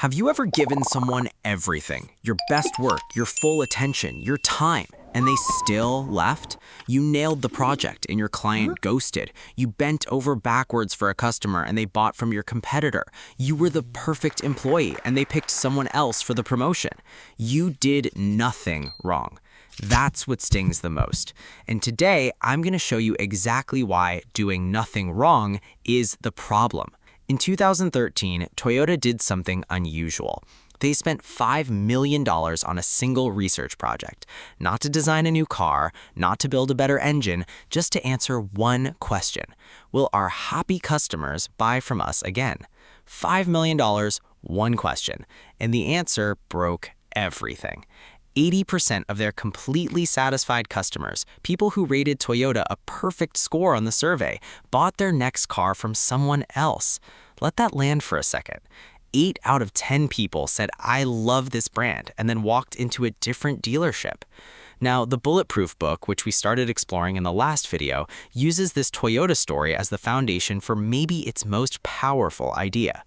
Have you ever given someone everything, your best work, your full attention, your time, and they still left? You nailed the project and your client ghosted. You bent over backwards for a customer and they bought from your competitor. You were the perfect employee and they picked someone else for the promotion. You did nothing wrong. That's what stings the most. And today, I'm going to show you exactly why doing nothing wrong is the problem. In 2013, Toyota did something unusual. They spent $5 million on a single research project, not to design a new car, not to build a better engine, just to answer one question. Will our happy customers buy from us again? $5 million, one question. And the answer broke everything. 80% of their completely satisfied customers, people who rated Toyota a perfect score on the survey, bought their next car from someone else. Let that land for a second. 8 out of 10 people said, "I love this brand," and then walked into a different dealership. Now, the Bulletproof book, which we started exploring in the last video, uses this Toyota story as the foundation for maybe its most powerful idea.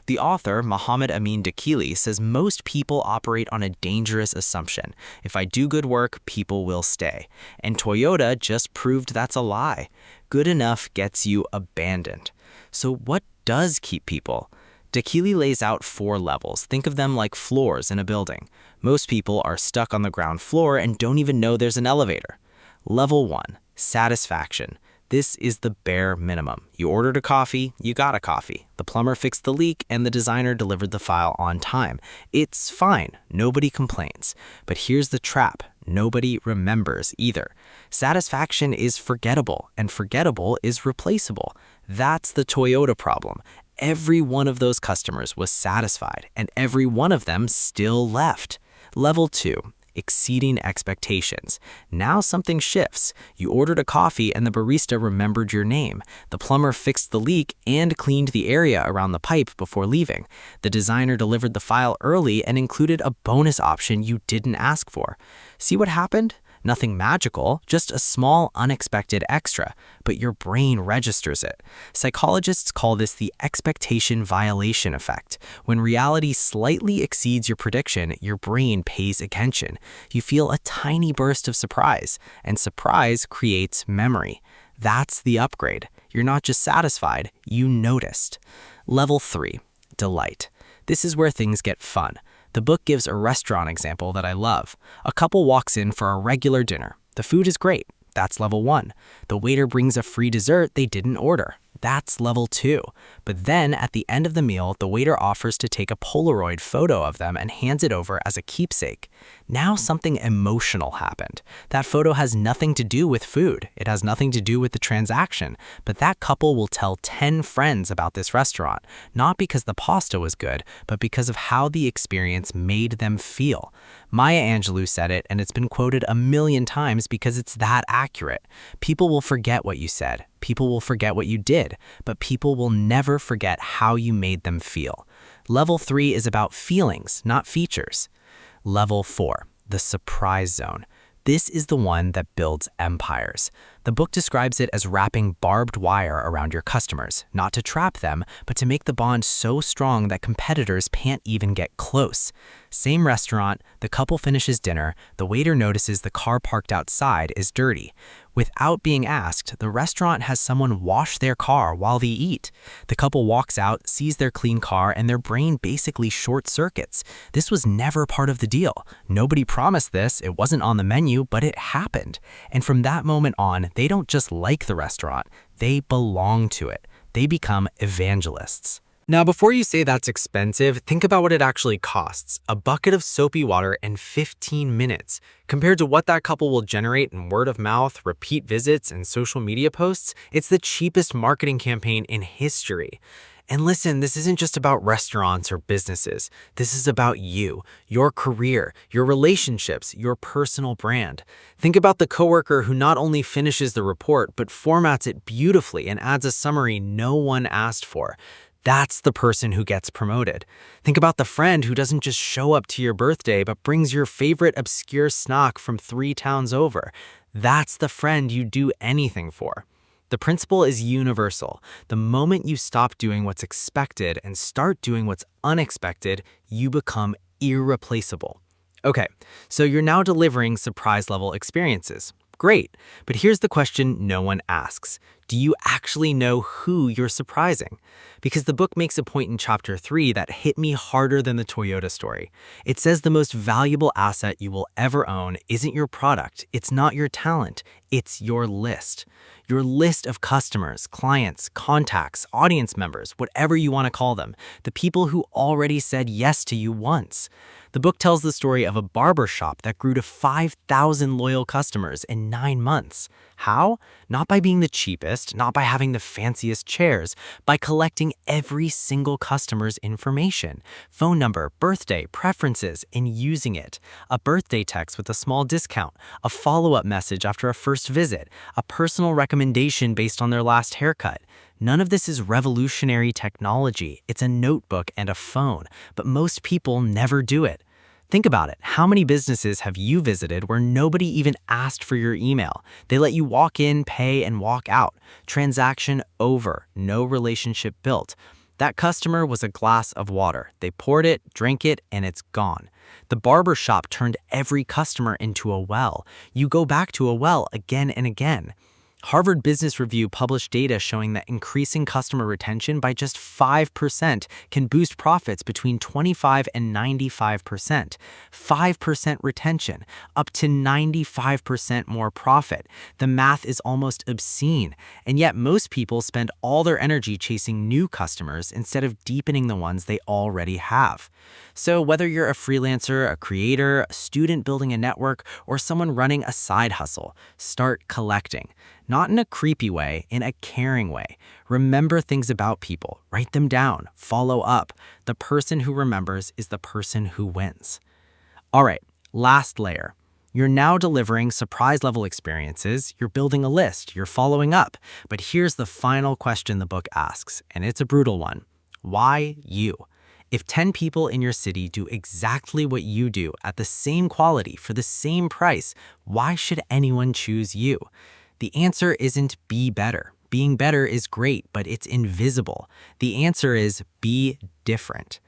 The author, Mohammad Amin Dakhili, says most people operate on a dangerous assumption. If I do good work, people will stay. And Toyota just proved that's a lie. Good enough gets you abandoned. So what does keep people? Dakhili lays out 4 levels. Think of them like floors in a building. Most people are stuck on the ground floor and don't even know there's an elevator. Level 1, satisfaction. This is the bare minimum. You ordered a coffee, you got a coffee. The plumber fixed the leak, and the designer delivered the file on time. It's fine. Nobody complains. But here's the trap. Nobody remembers either. Satisfaction is forgettable, and forgettable is replaceable. That's the Toyota problem. Every one of those customers was satisfied, and every one of them still left. Level 2, exceeding expectations. Now something shifts. You ordered a coffee and the barista remembered your name. The plumber fixed the leak and cleaned the area around the pipe before leaving. The designer delivered the file early and included a bonus option you didn't ask for. See what happened? Nothing magical, just a small, unexpected extra, but your brain registers it. Psychologists call this the expectation violation effect. When reality slightly exceeds your prediction, your brain pays attention. You feel a tiny burst of surprise, and surprise creates memory. That's the upgrade. You're not just satisfied, you noticed. Level 3, delight. This is where things get fun. The book gives a restaurant example that I love. A couple walks in for a regular dinner. The food is great. That's level 1. The waiter brings a free dessert they didn't order. That's level 2. But then at the end of the meal, the waiter offers to take a Polaroid photo of them and hands it over as a keepsake. Now something emotional happened. That photo has nothing to do with food. It has nothing to do with the transaction. But that couple will tell 10 friends about this restaurant, not because the pasta was good, but because of how the experience made them feel. Maya Angelou said it, and it's been quoted a million times because it's that accurate. People will forget what you said. People will forget what you did, but people will never forget how you made them feel. Level 3 is about feelings, not features. Level 4, the surprise zone. This is the one that builds empires. The book describes it as wrapping barbed wire around your customers, not to trap them, but to make the bond so strong that competitors can't even get close. Same restaurant, the couple finishes dinner, the waiter notices the car parked outside is dirty. Without being asked, the restaurant has someone wash their car while they eat. The couple walks out, sees their clean car, and their brain basically short circuits. This was never part of the deal. Nobody promised this, it wasn't on the menu, but it happened. And from that moment on, they don't just like the restaurant, they belong to it. They become evangelists. Now, before you say that's expensive, think about what it actually costs. A bucket of soapy water and 15 minutes. Compared to what that couple will generate in word of mouth, repeat visits, and social media posts, it's the cheapest marketing campaign in history. And listen, this isn't just about restaurants or businesses. This is about you, your career, your relationships, your personal brand. Think about the coworker who not only finishes the report, but formats it beautifully and adds a summary no one asked for. That's the person who gets promoted. Think about the friend who doesn't just show up to your birthday, but brings your favorite obscure snack from 3 towns over. That's the friend you do anything for. The principle is universal. The moment you stop doing what's expected and start doing what's unexpected, you become irreplaceable. Okay, so you're now delivering surprise-level experiences. Great, but here's the question no one asks. Do you actually know who you're surprising? Because the book makes a point in chapter 3 that hit me harder than the Toyota story. It says the most valuable asset you will ever own isn't your product, it's not your talent, it's your list. Your list of customers, clients, contacts, audience members, whatever you want to call them, the people who already said yes to you once. The book tells the story of a barbershop that grew to 5,000 loyal customers in 9 months. How? Not by being the cheapest, not by having the fanciest chairs, by collecting every single customer's information, phone number, birthday, preferences, and using it. A birthday text with a small discount, a follow-up message after a first visit, a personal recommendation based on their last haircut. None of this is revolutionary technology. It's a notebook and a phone, but most people never do it. Think about it. How many businesses have you visited where nobody even asked for your email? They let you walk in, pay, and walk out. Transaction over. No relationship built. That customer was a glass of water. They poured it, drank it, and it's gone. The barber shop turned every customer into a well. You go back to a well again and again. Harvard Business Review published data showing that increasing customer retention by just 5% can boost profits between 25 and 95%. 5% retention, up to 95% more profit. The math is almost obscene, and yet most people spend all their energy chasing new customers instead of deepening the ones they already have. So whether you're a freelancer, a creator, a student building a network, or someone running a side hustle, start collecting. Not in a creepy way, in a caring way. Remember things about people, write them down, follow up. The person who remembers is the person who wins. All right, last layer. You're now delivering surprise-level experiences, you're building a list, you're following up. But here's the final question the book asks, and it's a brutal one. Why you? If 10 people in your city do exactly what you do at the same quality for the same price, why should anyone choose you? The answer isn't be better. Being better is great, but it's invisible. The answer is be different.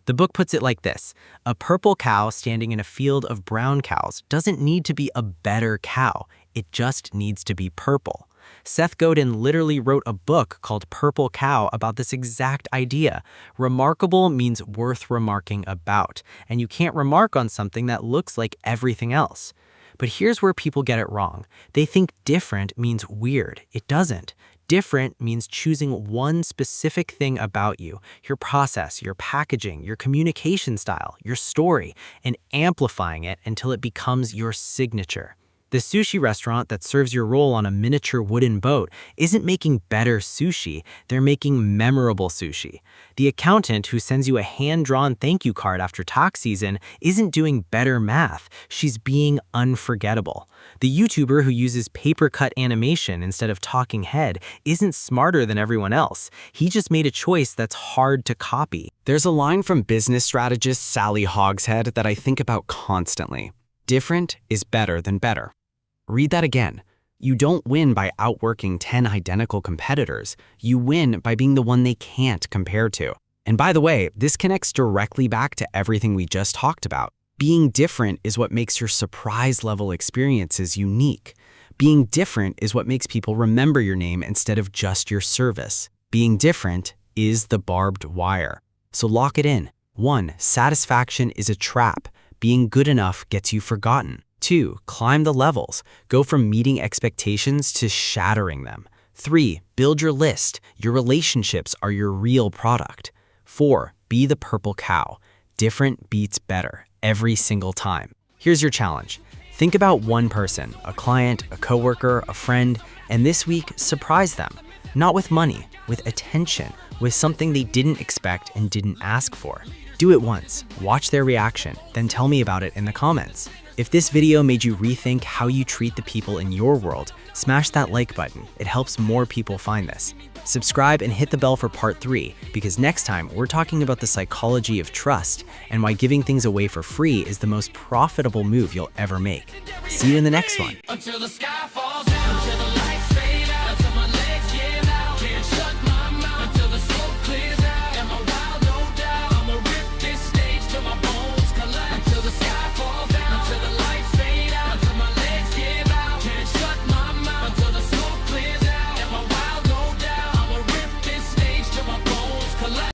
The book puts it like this. A purple cow standing in a field of brown cows doesn't need to be a better cow. It just needs to be purple. Seth Godin literally wrote a book called Purple Cow about this exact idea. Remarkable means worth remarking about, and you can't remark on something that looks like everything else. But here's where people get it wrong. They think different means weird. It doesn't. Different means choosing one specific thing about you, your process, your packaging, your communication style, your story, and amplifying it until it becomes your signature. The sushi restaurant that serves your roll on a miniature wooden boat isn't making better sushi, they're making memorable sushi. The accountant who sends you a hand-drawn thank you card after tax season isn't doing better math, she's being unforgettable. The YouTuber who uses paper-cut animation instead of talking head isn't smarter than everyone else, he just made a choice that's hard to copy. There's a line from business strategist Sally Hogshead that I think about constantly. Different is better than better. Read that again. You don't win by outworking 10 identical competitors. You win by being the one they can't compare to. And by the way, this connects directly back to everything we just talked about. Being different is what makes your surprise-level experiences unique. Being different is what makes people remember your name instead of just your service. Being different is the barbed wire. So lock it in. 1. Satisfaction is a trap. Being good enough gets you forgotten. 2. Climb the levels. Go from meeting expectations to shattering them. 3. Build your list. Your relationships are your real product. 4. Be the purple cow. Different beats better every single time. Here's your challenge. Think about one person, a client, a coworker, a friend, and this week, surprise them. Not with money, with attention, with something they didn't expect and didn't ask for. Do it once, watch their reaction, then tell me about it in the comments. If this video made you rethink how you treat the people in your world, smash that like button. It helps more people find this. Subscribe and hit the bell for part 3, because next time we're talking about the psychology of trust and why giving things away for free is the most profitable move you'll ever make. See you in the next one.